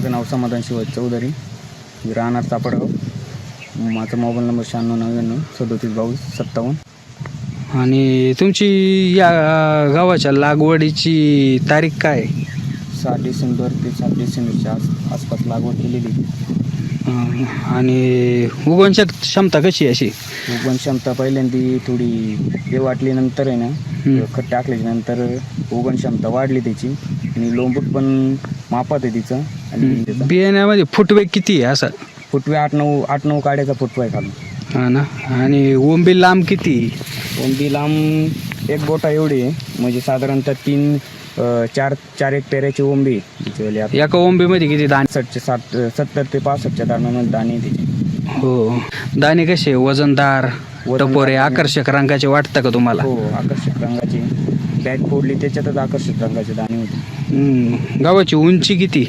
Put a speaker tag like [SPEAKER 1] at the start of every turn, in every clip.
[SPEAKER 1] माझं नाव समाधान शिवाजी चौधरी, राहणार सापडगाव. माझा मोबाईल नंबर 9699 37 22 57.
[SPEAKER 2] आणि तुमची या गावाच्या लागवडीची तारीख काय?
[SPEAKER 1] 7 डिसेंबर ते 7 डिसेंबरच्या आसपास लागवड केलेली.
[SPEAKER 2] आणि उगवण क्षमता कशी आहे अशी?
[SPEAKER 1] उगवण क्षमता पहिल्यांदी थोडी हे वाटली, नंतर आहे ना खत टाकल्याच्यानंतर उगवण क्षमता वाढली त्याची, आणि लोंबूट पण मापात आहे तिचं. आणि त्याचा
[SPEAKER 2] बियाण्यामध्ये फुटवे किती आहे असा?
[SPEAKER 1] फुटवे 8-9 काड्याचा फुटवा आहे खालून.
[SPEAKER 2] हा ना. आणि ओंबी लांब किती?
[SPEAKER 1] ओंबी लांब 1 बोटा एवढी आहे, म्हणजे साधारणतः 4 एक पेऱ्याची ओंबी आहे.
[SPEAKER 2] एका ओंबीमध्ये किती दाणे?
[SPEAKER 1] 70 ते 65च्या दरम्यान दाणे त्याचे.
[SPEAKER 2] हो. दाणे कसे? वजनदार, टपोरे, आकर्षक रंगाचे वाटतं का तुम्हाला?
[SPEAKER 1] हो, आकर्षक रंगाचे. बॅग फोडली त्याच्यातच आकर्षक रंगाचे दाणे होते.
[SPEAKER 2] गावाची उंची किती?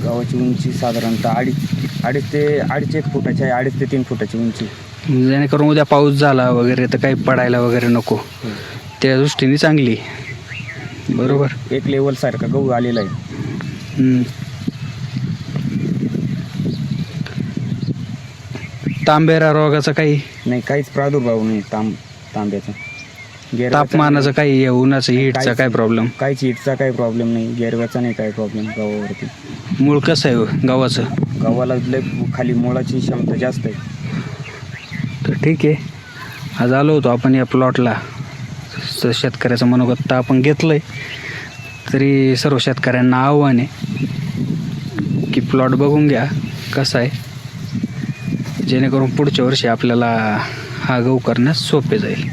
[SPEAKER 1] गावाची उंची साधारणतः 2.5 ते 1 फुटाची आहे. 2.5 ते 3 फुटाची उंची.
[SPEAKER 2] जेणेकरून उद्या पाऊस झाला वगैरे तर काही पडायला वगैरे नको, त्या दृष्टीने चांगली. बरोबर.
[SPEAKER 1] एक लेवल सारखा गहू आलेला आहे.
[SPEAKER 2] तांबेरा रोगाचा काही
[SPEAKER 1] नाही, काहीच प्रादुर्भाव नाही तांब्याचा.
[SPEAKER 2] तापमानाचं काही, उन्हाचं, हीटचा काय प्रॉब्लेम?
[SPEAKER 1] काहीच हीटचा काही प्रॉब्लेम नाही, गेरव्याचा नाही काही प्रॉब्लेम गव्हावरती.
[SPEAKER 2] मूळ कसं आहे गावाचं?
[SPEAKER 1] गव्हाला लय खाली मुळाची क्षमता जास्त आहे.
[SPEAKER 2] तर ठीक आहे, आज आलो होतो आपण या प्लॉटला. शेतकऱ्याचं मनोगत तर आपण घेतलं आहे, तरी सर्व शेतकऱ्यांना आव्हान आहे की प्लॉट बघून घ्या कसा आहे, जेणेकरून पुढच्या वर्षी आपल्याला हा गहू करण्यास सोपे जाईल.